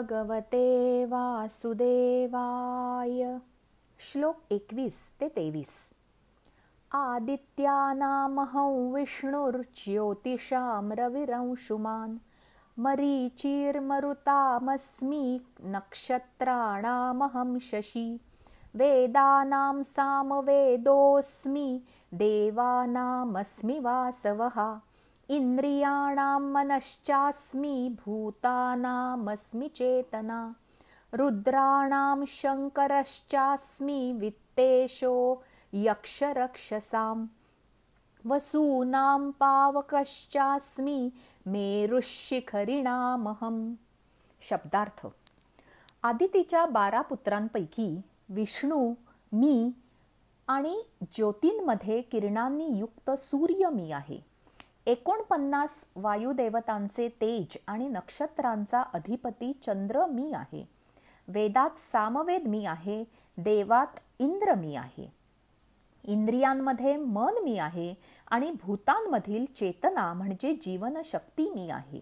भगवते वासुदेवाय. श्लोक 21 ते 23. आदित्यानामहं विष्णुर्ज्योतिषां रविरंशुमान्. मरीचिर्मरुतामस्मि नक्षत्राणामहं शशि. वेदानां सामवेदोऽस्मि देवानामस्मि वासवः. इन्द्रियाणां मनश्चास्मि भूतानामस्मि चेतना. रुद्राणां शङ्करश्चास्मि वित्तेशो यक्षरक्षसां. वसूनां पावकश्चास्मि मेरुशिखरिणामहं. शब्दार्थ. आदितीच्या 12 पुत्रांपैकी विष्णू मी आणि ज्योतींमध्ये किरणांनी युक्त सूर्य मी आहे. 49 वायुदेवतांचे तेज आणि नक्षत्रांचा अधिपती चंद्र मी आहे. वेदात सामवेद मी आहे. देवात इंद्र मी आहे. इंद्रियांमध्ये मन मी आहे आणि भूतांमधील चेतना म्हणजे जीवनशक्ती मी आहे.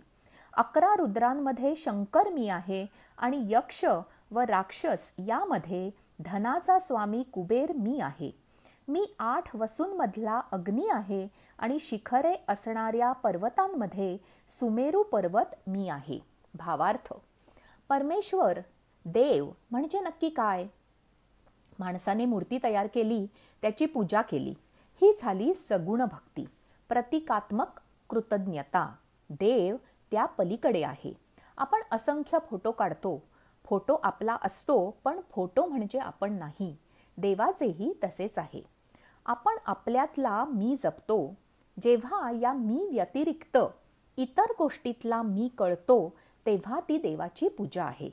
11 रुद्रांमध्ये शंकर मी आहे आणि यक्ष व राक्षस यामध्ये धनाचा स्वामी कुबेर मी आहे. मी 8 वसूंमधला अग्नी आहे आणि शिखरे असणाऱ्या पर्वतांमध्ये सुमेरू पर्वत मी आहे. भावार्थ. परमेश्वर देव म्हणजे नक्की काय? माणसाने मूर्ती तयार केली, त्याची पूजा केली, ही झाली सगुण भक्ती, प्रतिकात्मक कृतज्ञता. देव त्या पलीकडे आहे. आपण असंख्य फोटो काढतो. फोटो आपला असतो, पण फोटो म्हणजे आपण नाही. देवाचेही तसेच आहे. आपण आपल्यातला मी जपतो. जेव्हा या मी व्यतिरिक्त इतर गोष्टीतला मी कळतो, तेव्हा ती देवाची पूजा आहे.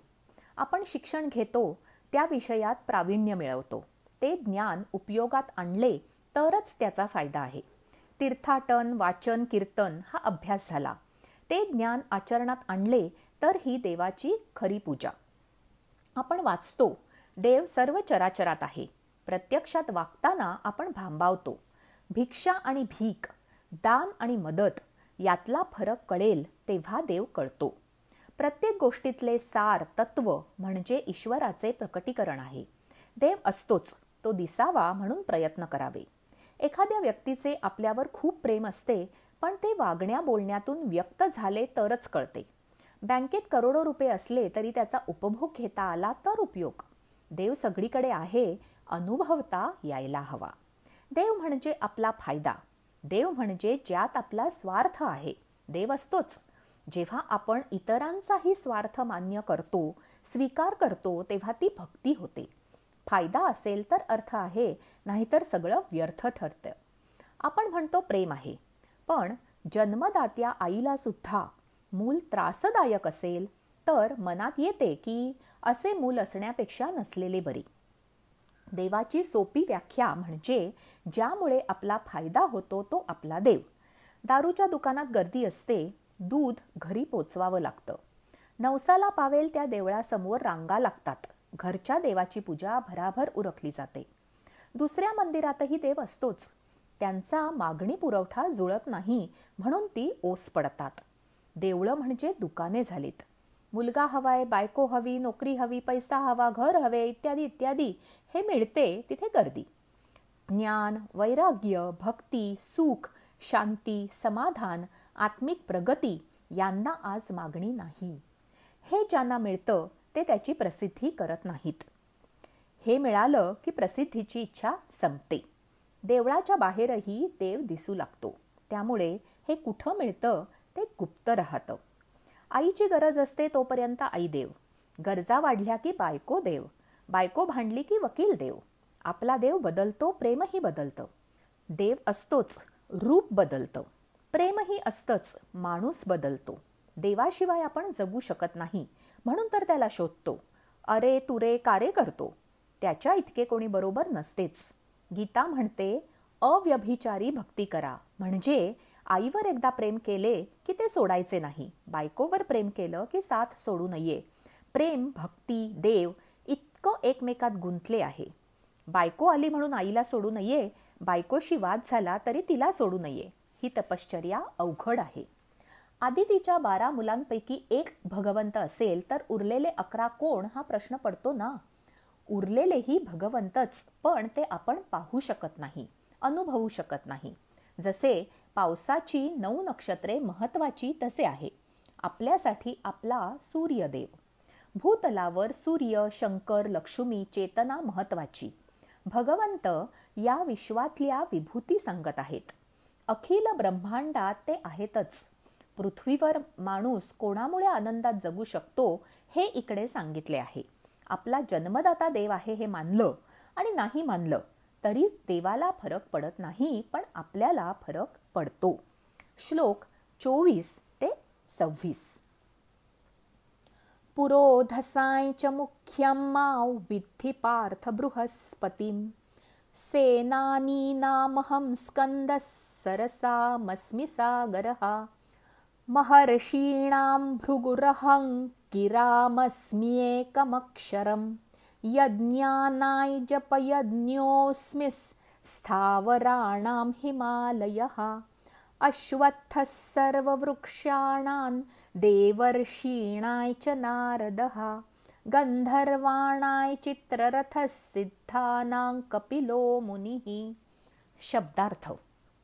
आपण शिक्षण घेतो, त्या विषयात प्रावीण्य मिळवतो. ते ज्ञान उपयोगात आणले तरच त्याचा फायदा आहे. तीर्थाटन, वाचन, कीर्तन हा अभ्यास झाला. ते ज्ञान आचरणात आणले तर ही देवाची खरी पूजा. आपण वाचतो, देव सर्व चराचरात आहे. प्रत्यक्षात वागताना आपण भांबावतो. भिक्षा आणि भीक, दान आणि मदत यातला फरक कळेल तेव्हा देव कळतो. प्रत्येक गोष्टीतले सार तत्व म्हणजे ईश्वराचे प्रकटीकरण आहे. देव असतोच, तो दिसावा म्हणून प्रयत्न करावे. एखाद्या व्यक्तीचे आपल्यावर खूप प्रेम असते, पण ते वागण्या बोलण्यातून व्यक्त झाले तरच कळते. बँकेत करोडो रुपये असले तरी त्याचा उपभोग घेता आला तर उपयोग. देव सगळीकडे आहे, अनुभवता यायला हवा. देव म्हणजे आपला फायदा. देव म्हणजे ज्यात आपला स्वार्थ आहे. देव असतोच. जेव्हा आपण इतरांचाही स्वार्थ मान्य करतो, स्वीकार करतो, तेव्हा ती भक्ती होते. फायदा असेल तर अर्थ आहे, नाहीतर सगळं व्यर्थ ठरतं. आपण म्हणतो प्रेम आहे, पण जन्मदात्या आईला सुद्धा मूल त्रासदायक असेल तर मनात येते की असे मूल असण्यापेक्षा नसलेले बरे. देवाची सोपी व्याख्या म्हणजे ज्यामुळे आपला फायदा होतो तो आपला देव. दारूच्या दुकानात गर्दी असते, दूध घरी पोचवावं लागतं. नवसाला पावेल त्या देवळासमोर रांगा लागतात. घरच्या देवाची पूजा भराभर उरकली जाते. दुसऱ्या मंदिरातही देव असतोच. त्यांचा मागणी पुरवठा जुळत नाही म्हणून ती ओस पडतात. देवळं म्हणजे दुकाने झालीत. मुलगा हवाय, बायको हवी, नोकरी हवी, पैसा हवा, घर हवे, इत्यादी इत्यादी हे मिळते तिथे गर्दी. ज्ञान, वैराग्य, भक्ती, सुख, शांती, समाधान, आत्मिक प्रगती यांना आज मागणी नाही. हे ज्यांना मिळतं ते त्याची प्रसिद्धी करत नाहीत. हे मिळालं की प्रसिद्धीची इच्छा संपते. देवळाच्या बाहेरही देव दिसू लागतो. त्यामुळे हे कुठं मिळतं ते गुप्त राहतं. आईची गरज असते तोपर्यंत आई देव. गरजा वाढल्या की बायको देव. बायको भांडली की वकील देव. आपला देव बदलतो, प्रेमही बदलतं. देव असतोच, रूप बदलतं. प्रेमही असतंच, माणूस बदलतो. देवाशिवाय आपण जगू शकत नाही म्हणून तर त्याला शोधतो. अरे तुरे कारे करतो. त्याच्या इतके कोणी बरोबर नसतेच. गीता म्हणते अव्यभिचारी भक्ती करा. म्हणजे आईवर एकदा प्रेम केले की ते सोडायचे नाही. बायकोवर प्रेम केलं की साथ सोडू नये. प्रेम, भक्ती, देव इतकं एकमेकात गुंतले आहे. बायको आली म्हणून आईला सोडू नये. बायकोशी वाद झाला तरी तिला सोडू नये. ही तपश्चर्या अवघड आहे. आदितीच्या 12 मुलांपैकी एक भगवंत असेल तर उरलेले 11 कोण हा प्रश्न पडतो ना. उरलेलेही भगवंतच, पण ते आपण पाहू शकत नाही, अनुभवू शकत नाही. जसे पावसाची 9 नक्षत्रे महत्वाची तसे आहे आपल्यासाठी आपला सूर्यदेव. भूतलावर सूर्य, शंकर, लक्ष्मी, चेतना महत्वाची. भगवंत या विश्वातल्या विभूती संगत आहेत. अखिल ब्रह्मांडात ते आहेतच. पृथ्वीवर माणूस कोणामुळे आनंदात जगू शकतो हे इकडे सांगितले आहे. आपला जन्मदाता देव आहे हे मानलं आणि नाही मानलं तरी देवाला फरक पडत नाही, पण आपल्याला फरक पडतो. श्लोक 24 ते 26. पुरोधसाय च मुख्यं मां विद्धि पार्थ बृहस्पतिं सेनानीनामहं स्कन्दः सरसामस्मि सागरः महर्षीणां भृगुरहं गिरामस्म्येकमक्षरं यज्ञानाय जपयज्ञोऽस्मि स्थावराणां हिमालयः अश्वत्थः सर्ववृक्षाणां देवर्षीणाय च नारदः गंधर्वाणाय चित्ररथः सिद्धानां कपिलो मुनिः. शब्दार्थ.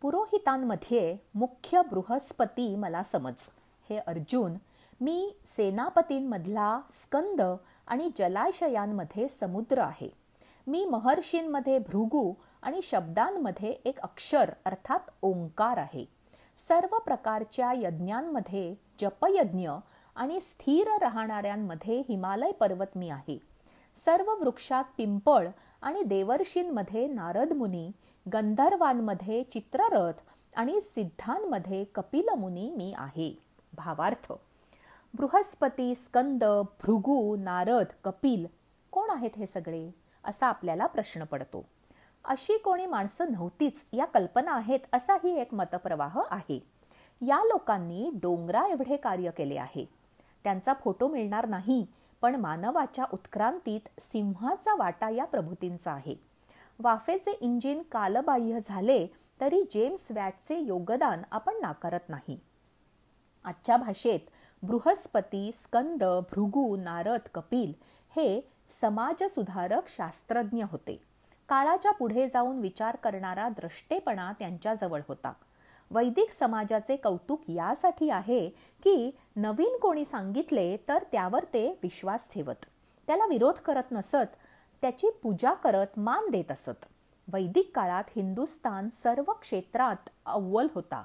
पुरोहितांमध्ये मुख्य बृहस्पती मला समज. हे अर्जुन, मी सेनापतींमधला स्कंद आणि जलाशयांमध्ये समुद्र आहे. मी महर्षींमध्ये भृगु आणि शब्दांमध्ये एक अक्षर अर्थात ओंकार आहे. सर्व प्रकारच्या यज्ञांमध्ये जपयज्ञ आणि स्थिर राहणाऱ्यांमध्ये हिमालय पर्वत मी आहे. सर्व वृक्षात पिंपळ आणि देवर्षींमध्ये नारद मुनी, गंधर्वांमध्ये चित्ररथ आणि सिद्धांमध्ये कपिल मुनी मी आहे. भावार्थ. बृहस्पती, स्कंद, भृगु, नारद, कपिल कोण आहेत हे सगळे असा आपल्याला प्रश्न पडतो. अशी कोणी माणसं नव्हतीच या कल्पना आहेत असाही एक मतप्रवाह आहे. या लोकांनी डोंगरा एवढे कार्य केले आहे. त्यांचा फोटो मिळणार नाही, पण मानवाच्या उत्क्रांतीत सिंहाचा वाटा या प्रभूतींचा आहे. वाफेचे इंजिन कालबाह्य झाले तरी जेम्स वॅटचे योगदान आपण नाकारत नाही. आजच्या भाषेत बृहस्पती, स्कंद, भृगु, नारद, कपिल हे समाजसुधारक शास्त्रज्ञ होते. काळाच्या पुढे जाऊन विचार करणारा द्रष्टेपणा त्यांच्याजवळ होता. वैदिक समाजाचे कौतुक यासाठी आहे की नवीन कोणी सांगितले तर त्यावर ते विश्वास ठेवत, त्याला विरोध करत नसत, त्याची पूजा करत मान देत असत. वैदिक काळात हिंदुस्तान सर्व क्षेत्रात अव्वल होता.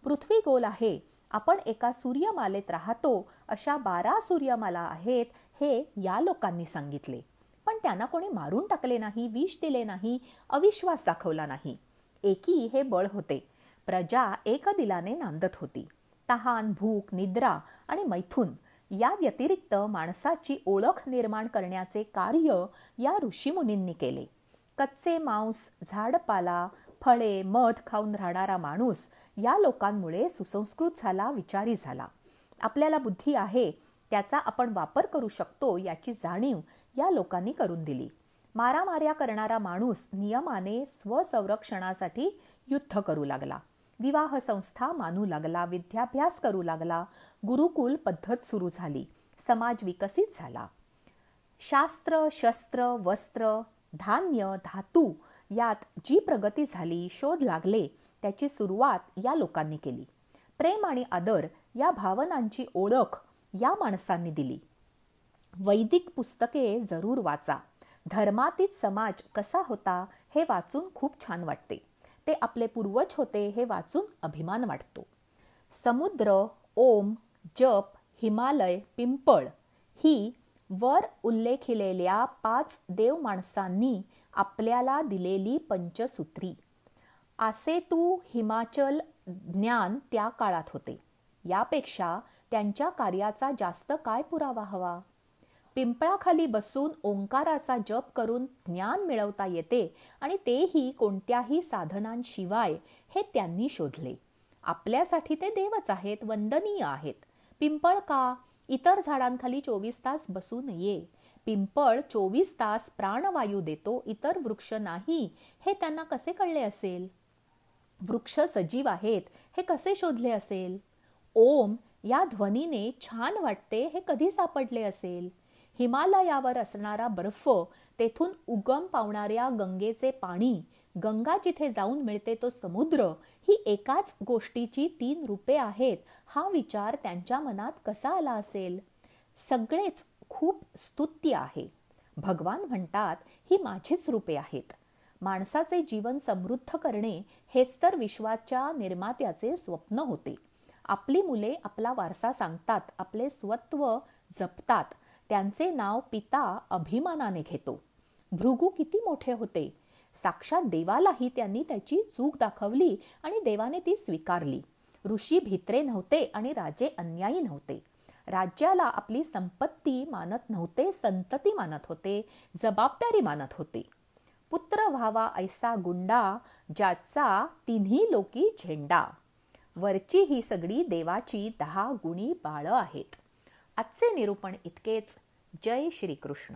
पृथ्वी गोल आहे, आपण एका सूर्यमालेत राहतो, अशा 12 सूर्यमाला आहेत हे या लोकांनी सांगितले. पण त्यांना कोणी मारून टाकले नाही, विष दिले नाही, अविश्वास दाखवला नाही. एकी हे बळ होते. प्रजा एकदिलाने नांदत होती. तहान, भूक, निद्रा आणि मैथुन या व्यतिरिक्त माणसाची ओळख निर्माण करण्याचे कार्य या ऋषीमुनींनी केले. कच्चे मांस, झाडपाला, फळे, मध खाऊन राहणारा माणूस या लोकांमुळे सुसंस्कृत झाला, विचारी झाला. आपल्याला बुद्धी आहे, त्याचा आपण वापर करू शकतो याची जाणीव या लोकांनी करून दिली. मारामार्या करणारा माणूस नियमाने स्वसंरक्षणासाठी युद्ध करू लागला. विवाह संस्था मानू लागला, विद्याभ्यास करू लागला, गुरुकुल पद्धत सुरू झाली, समाज विकसित झाला. शास्त्र, शस्त्र, वस्त्र, धान्य, धातू यात जी प्रगती झाली, शोध लागले, त्याची सुरुवात या लोकांनी केली. प्रेम आणि आदर या भावनांची ओळख या माणसांनी दिली. वैदिक पुस्तके जरूर वाचा. धर्मातीत समाज कसा होता हे वाचून खूप छान वाटते. ते आपले पूर्वज होते हे वाचून अभिमान वाटतो. समुद्र, ओम, जप, हिमालय, पिंपळ ही वर उल्लेखिलेल्या 5 देव माणसांनी आपल्याला दिलेली पंचसूत्री. आसेतू, हिमाचल ज्ञान त्या काळात होते. यापेक्षा त्यांच्या कार्याचा जास्त काय पुरावा हवा. पिंपळाखाली बसून ओंकाराचा जप करून ज्ञान मिळवता येते आणि तेही कोणत्याही साधनांशिवाय हे त्यांनी शोधले. आपल्यासाठी ते देवच आहेत, वंदनीय आहेत. पिंपळ का? इतर झाडांखाली 24 तास बसू नये. पिंपळ 24 तास प्राणवायू देतो, इतर वृक्ष नाही हे त्यांना कसे कळले असेल? वृक्ष सजीव आहेत हे कसे शोधले असेल? ओम या ध्वनीने छान वाटते हे कधी सापडले असेल? हिमालयावर असणारा बर्फ, तेथून उगम पावणाऱ्या गंगेचे पाणी, गंगा जिथे जाऊन मिळते तो समुद्र, ही एकाच गोष्टीची 3 रूपे आहेत हा विचार त्यांच्या मनात कसा आला असेल? सगळेच खूप स्तुत्य आहे. भगवान म्हणतात, ही माझीच रूपे आहेत. माणसाचे जीवन समृद्ध करणे हेच तर विश्वाच्या निर्मात्याचे स्वप्न होते. आपली मुले आपला वारसा सांगतात, आपले स्वत्व जपतात. त्यांचे नाव पिता अभिमानाने घेतो. भृगू किती मोठे होते. साक्षात देवालाही त्यांनी त्याची चूक दाखवली आणि देवाने ती स्वीकारली. ऋषी भित्रे नव्हते आणि राजे अन्यायी नव्हते. राज्याला आपली संपत्ती मानत नव्हते, संतती मानत होते, जबाबदारी मानत होते. पुत्र व्हावा ऐसा गुंडा, ज्याचा तिन्ही लोकी झेंडा. वरची ही सगळी देवाची 10 गुणी बाळं आहेत. आजचे निरूपण इतकेच. जय श्री कृष्ण.